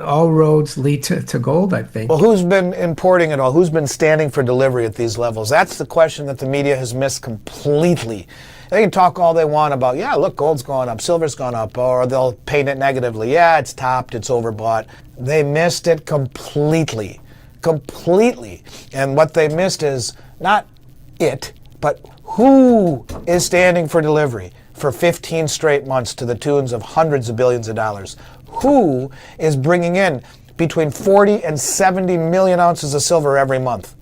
All roads lead to gold, I Well, think. who's been importing it all? Who's been standing for delivery at these levels? That's the question that the media has missed completely. They can talk all they want about, yeah, look, gold's gone up, silver's gone up, or they'll paint it negatively. Yeah, it's topped, it's overbought. They missed it completely. Completely. And what they missed is not it, but who is standing for delivery for 15 straight months to the tunes of hundreds of billions of dollars? Who is bringing in between 40 and 70 million ounces of silver every month?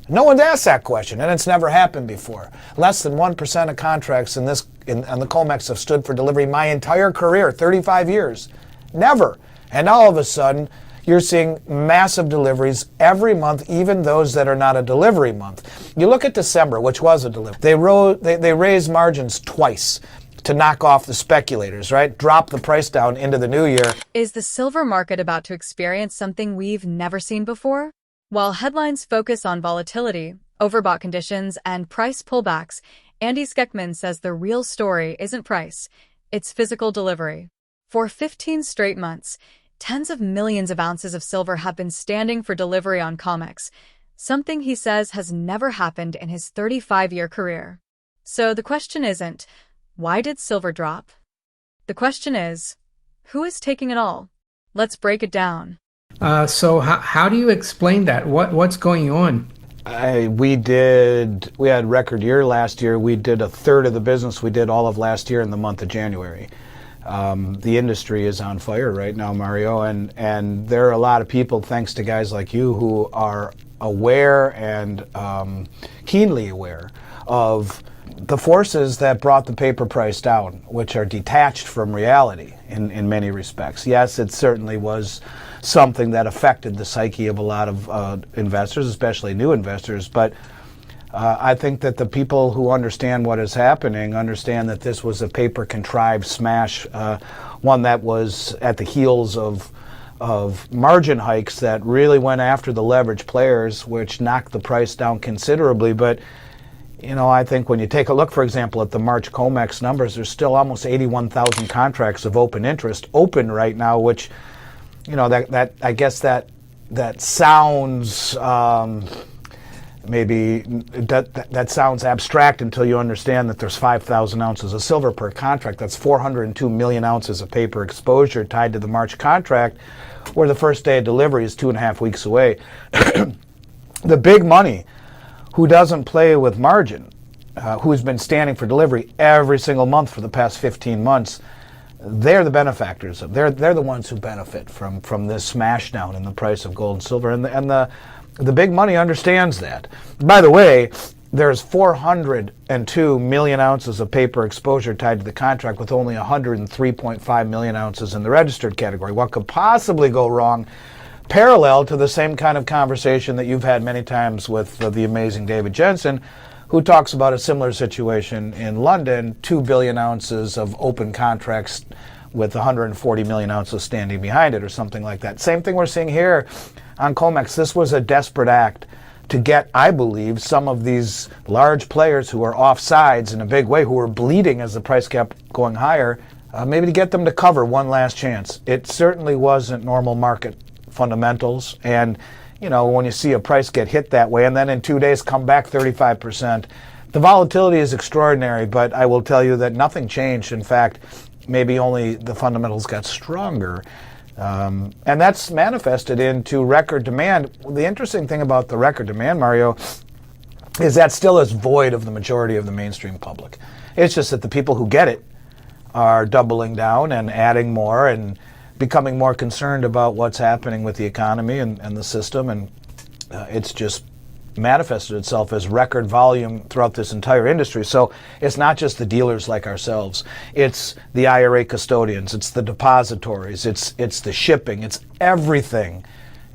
No one's asked that question, and it's never happened before. Less than 1% of contracts on the COMEX have stood for delivery my entire career, 35 years. Never. And all of a sudden, you're seeing massive deliveries every month, even those that are not a delivery month. You look at December, which was a delivery. They raised margins twice to knock off the speculators, right? Drop the price down into the new year. Is the silver market about to experience something we've never seen before? While headlines focus on volatility, overbought conditions, and price pullbacks, Andy Schectman says the real story isn't price, it's physical delivery. For 15 straight months, tens of millions of ounces of silver have been standing for delivery on COMEX, something he says has never happened in his 35-year career. So the question isn't, why did silver drop? The question is, who is taking it all? Let's break it down. So how do you explain that? What's going on? We had record year last year. We did a third of the business we did all of last year in the month of January. The industry is on fire right now, Mario, and there are a lot of people, thanks to guys like you, who are aware and keenly aware of the forces that brought the paper price down, which are detached from reality in many respects. Yes, it certainly was something that affected the psyche of a lot of investors, especially new investors, but I think that the people who understand what is happening understand that this was a paper contrived smash, one that was at the heels of margin hikes that really went after the leverage players, which knocked the price down considerably. But you know, I think when you take a look, for example, at the March COMEX numbers, there's still almost 81,000 contracts of open interest open right now, which, you know, that I guess that sounds maybe that sounds abstract until you understand that there's 5,000 ounces of silver per contract. That's 402 million ounces of paper exposure tied to the March contract, where the first day of delivery is 2.5 weeks away. The big money, who doesn't play with margin, who's been standing for delivery every single month for the past 15 months, they're the benefactors. They're the ones who benefit from this smash down in the price of gold and silver, and the big money understands that. By the way, there's 402 million ounces of paper exposure tied to the contract, with only 103.5 million ounces in the registered category. What could possibly go wrong? Parallel to the same kind of conversation that you've had many times with the amazing David Jensen, who talks about a similar situation in London, 2 billion ounces of open contracts with 140 million ounces standing behind it, or something like that. Same thing we're seeing here on COMEX. This was a desperate act to get, I believe, some of these large players who are off sides in a big way, who were bleeding as the price kept going higher, maybe to get them to cover one last chance. It certainly wasn't normal market fundamentals, and you know, when you see a price get hit that way and then in 2 days come back 35%, the volatility is extraordinary. But I will tell you that nothing changed. In fact, maybe only the fundamentals got stronger, and that's manifested into record demand. The interesting thing about the record demand, Mario, is that still is void of the majority of the mainstream public. It's just that the people who get it are doubling down and adding more and becoming more concerned about what's happening with the economy and the system, and it's just manifested itself as record volume throughout this entire industry. So it's not just the dealers like ourselves, it's the IRA custodians, it's the depositories, it's the shipping, it's everything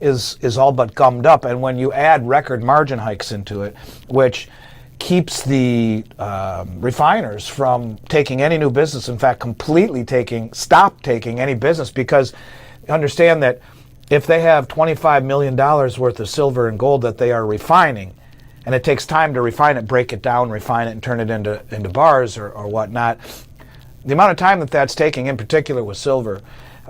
is all but gummed up. And when you add record margin hikes into it, which keeps the refiners from taking any new business, in fact, completely stop taking any business, because understand that if they have $25 million worth of silver and gold that they are refining, and it takes time to refine it, break it down, refine it, and turn it into bars or whatnot, the amount of time that that's taking, in particular with silver,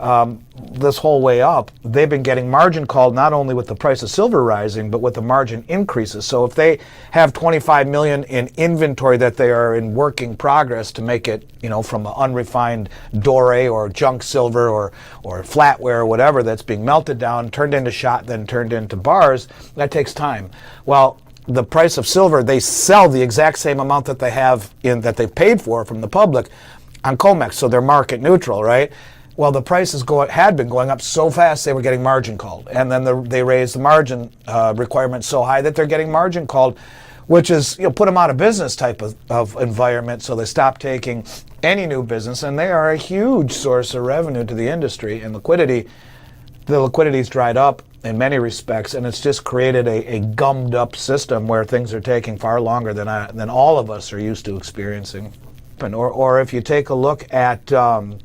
this whole way up, they've been getting margin called not only with the price of silver rising, but with the margin increases. So if they have 25 million in inventory that they are in working progress to make it, from an unrefined doré or junk silver or flatware or whatever that's being melted down, turned into shot, then turned into bars, that takes time. Well, the price of silver, they sell the exact same amount that they have that they paid for from the public on COMEX, so they're market neutral, right? Well, the prices had been going up so fast they were getting margin called, and then they raised the margin requirement so high that they're getting margin called, which is put them out of business type of environment. So they stop taking any new business, and they are a huge source of revenue to the industry and liquidity. The liquidity's dried up in many respects, and it's just created a gummed up system where things are taking far longer than all of us are used to experiencing. Or if you take a look at the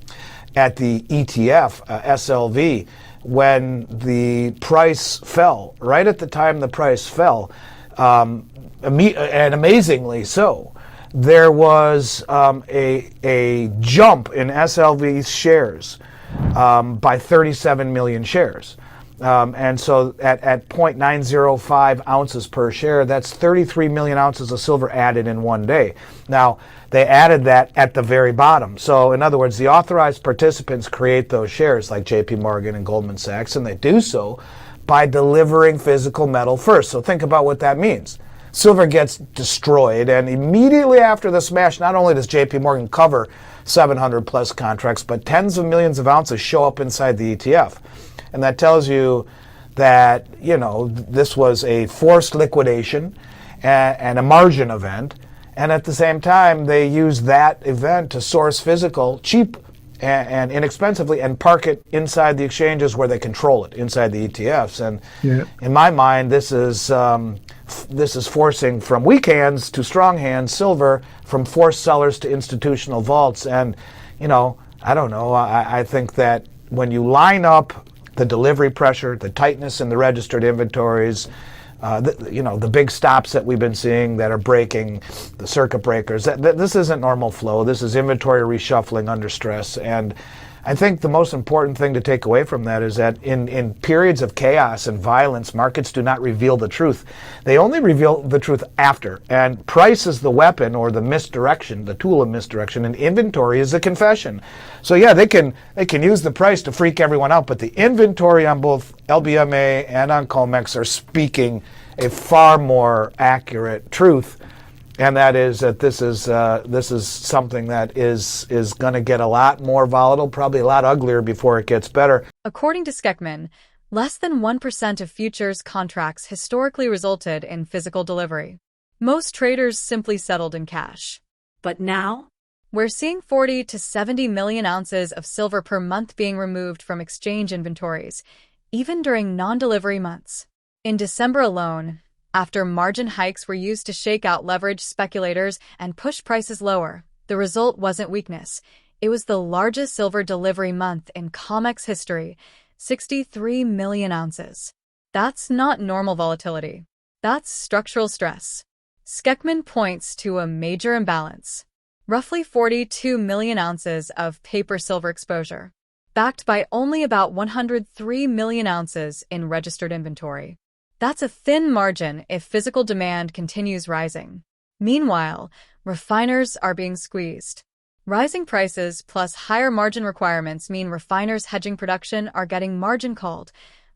ETF, SLV, when the price fell, right at the time the price fell, and amazingly so, there was a jump in SLV's shares by 37 million shares. And so at 0.905 ounces per share, that's 33 million ounces of silver added in one day. Now, they added that at the very bottom. So in other words, the authorized participants create those shares like JP Morgan and Goldman Sachs, and they do so by delivering physical metal first. So think about what that means. Silver gets destroyed, and immediately after the smash, not only does JP Morgan cover 700 plus contracts, but tens of millions of ounces show up inside the ETF. And that tells you that, this was a forced liquidation and a margin event. And at the same time, they use that event to source physical cheap and inexpensively and park it inside the exchanges where they control it, inside the ETFs. And in my mind, this is forcing from weak hands to strong hands silver, from forced sellers to institutional vaults. And, I don't know. I think that when you line up the delivery pressure, the tightness in the registered inventories, the big stops that we've been seeing that are breaking, the circuit breakers. This isn't normal flow. This is inventory reshuffling under stress. And I think the most important thing to take away from that is that in periods of chaos and violence, markets do not reveal the truth. They only reveal the truth after. And price is the weapon or the misdirection, the tool of misdirection, and inventory is the confession. So yeah, they can use the price to freak everyone out, but the inventory on both LBMA and on COMEX are speaking a far more accurate truth. And that is that this is something that is going to get a lot more volatile, probably a lot uglier before it gets better. According to Schectman, less than 1% of futures contracts historically resulted in physical delivery. Most traders simply settled in cash. But now, we're seeing 40 to 70 million ounces of silver per month being removed from exchange inventories, even during non-delivery months. In December alone, after margin hikes were used to shake out leveraged speculators and push prices lower, the result wasn't weakness. It was the largest silver delivery month in COMEX history, 63 million ounces. That's not normal volatility. That's structural stress. Schectman points to a major imbalance. Roughly 42 million ounces of paper silver exposure, backed by only about 103 million ounces in registered inventory. That's a thin margin if physical demand continues rising. Meanwhile, refiners are being squeezed. Rising prices plus higher margin requirements mean refiners hedging production are getting margin called,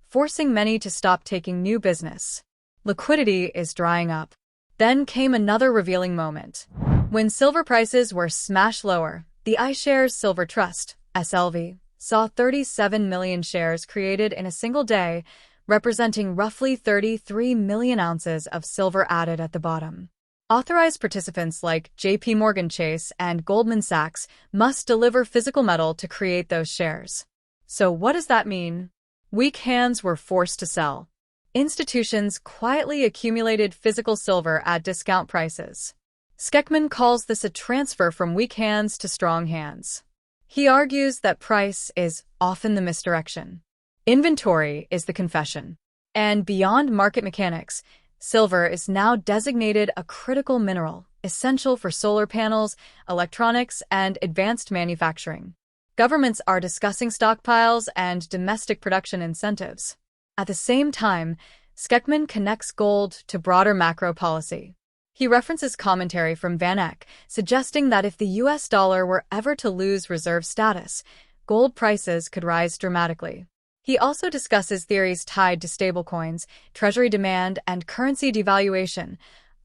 forcing many to stop taking new business. Liquidity is drying up. Then came another revealing moment. When silver prices were smashed lower, the iShares Silver Trust, SLV, saw 37 million shares created in a single day, representing roughly 33 million ounces of silver added at the bottom. Authorized participants like JP Morgan Chase and Goldman Sachs must deliver physical metal to create those shares. So what does that mean? Weak hands were forced to sell. Institutions quietly accumulated physical silver at discount prices. Schectman calls this a transfer from weak hands to strong hands. He argues that price is often the misdirection. Inventory is the confession. And beyond market mechanics, silver is now designated a critical mineral, essential for solar panels, electronics, and advanced manufacturing. Governments are discussing stockpiles and domestic production incentives. At the same time, Schectman connects gold to broader macro policy. He references commentary from Van Eck, suggesting that if the US dollar were ever to lose reserve status, gold prices could rise dramatically. He also discusses theories tied to stablecoins, treasury demand, and currency devaluation,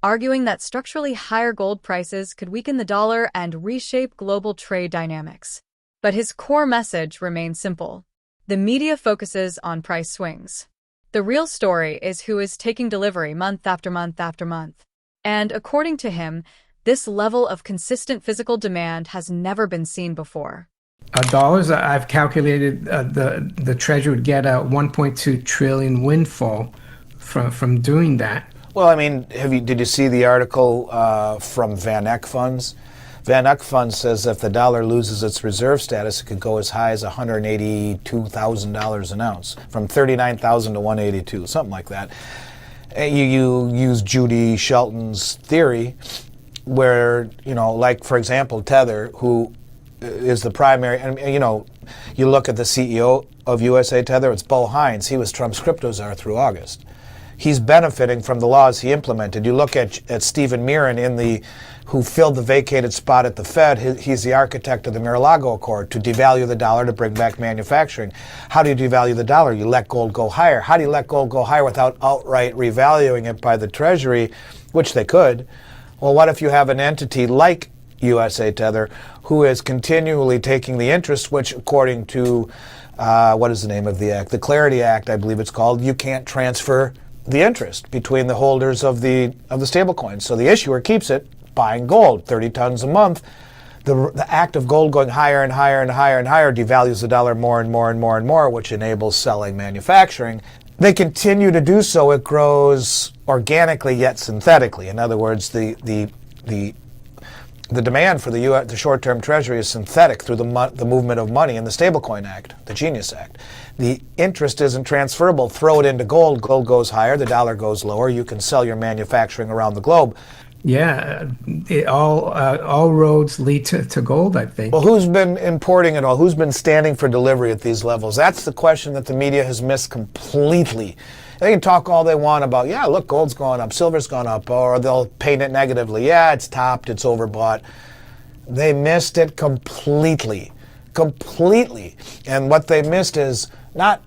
arguing that structurally higher gold prices could weaken the dollar and reshape global trade dynamics. But his core message remains simple. The media focuses on price swings. The real story is who is taking delivery month after month after month. And according to him, this level of consistent physical demand has never been seen before. Dollars, I've calculated the Treasury would get a 1.2 trillion windfall from doing that. Well, I mean, did you see the article from Van Eck Funds? Van Eck Funds says if the dollar loses its reserve status, it could go as high as $182,000 an ounce, from $39,000 to $182, something like that. You use Judy Shelton's theory, where like for example, Tether, who is the primary, and you look at the CEO of USA Tether, it's Bo Hines. He was Trump's crypto czar through August. He's benefiting from the laws he implemented. You look at Stephen Miran, who filled the vacated spot at the Fed. He's the architect of the Mar-a-Lago Accord to devalue the dollar to bring back manufacturing. How do you devalue the dollar? You let gold go higher. How do you let gold go higher without outright revaluing it by the Treasury, which they could? Well, what if you have an entity like USA Tether who is continually taking the interest, which according to, what is the name of the act? The Clarity Act, I believe it's called. You can't transfer the interest between the holders of the stablecoins. So the issuer keeps it, buying gold, 30 tons a month. The act of gold going higher and higher and higher and higher devalues the dollar more and more and more and more, which enables selling manufacturing. They continue to do so. It grows organically yet synthetically. In other words, the demand for the short-term treasury is synthetic through the movement of money in the Stablecoin Act, the Genius Act. The interest isn't transferable. Throw it into gold. Gold goes higher. The dollar goes lower. You can sell your manufacturing around the globe. Yeah, all roads lead to gold, I think. Well, who's been importing it all? Who's been standing for delivery at these levels? That's the question that the media has missed completely. They can talk all they want about, yeah, look, gold's gone up, silver's gone up, or they'll paint it negatively. Yeah, it's topped, it's overbought. They missed it completely. Completely. And what they missed is not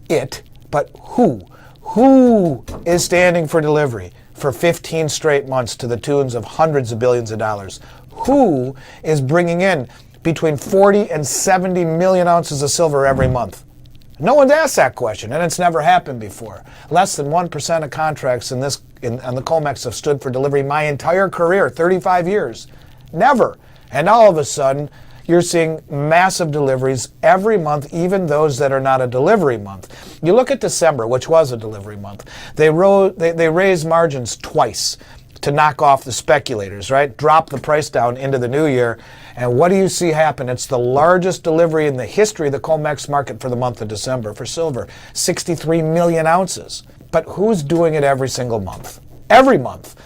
it, but who. Who is standing for delivery for 15 straight months to the tunes of hundreds of billions of dollars? Who is bringing in between 40 and 70 million ounces of silver every month? No one's asked that question, and it's never happened before. Less than 1% of contracts on the COMEX have stood for delivery my entire career, 35 years. Never. And all of a sudden, you're seeing massive deliveries every month, even those that are not a delivery month. You look at December, which was a delivery month. They raised margins twice to knock off the speculators, right? Drop the price down into the new year. And what do you see happen? It's the largest delivery in the history of the COMEX market for the month of December for silver, 63 million ounces. But who's doing it every single month? Every month.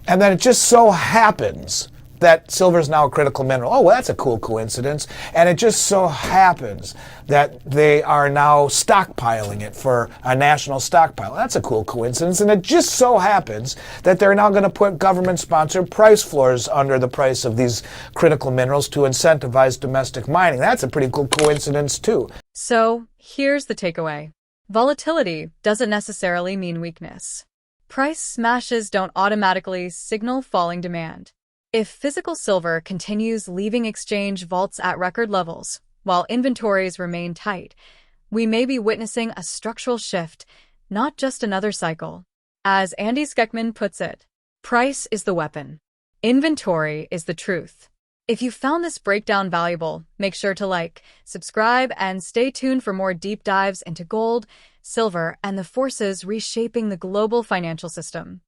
And then it just so happens that silver is now a critical mineral. Oh, well, that's a cool coincidence. And it just so happens that they are now stockpiling it for a national stockpile. That's a cool coincidence. And it just so happens that they're now going to put government-sponsored price floors under the price of these critical minerals to incentivize domestic mining. That's a pretty cool coincidence, too. So, here's the takeaway. Volatility doesn't necessarily mean weakness. Price smashes don't automatically signal falling demand. If physical silver continues leaving exchange vaults at record levels, while inventories remain tight, we may be witnessing a structural shift, not just another cycle. As Andy Schectman puts it, price is the weapon. Inventory is the truth. If you found this breakdown valuable, make sure to like, subscribe, and stay tuned for more deep dives into gold, silver, and the forces reshaping the global financial system.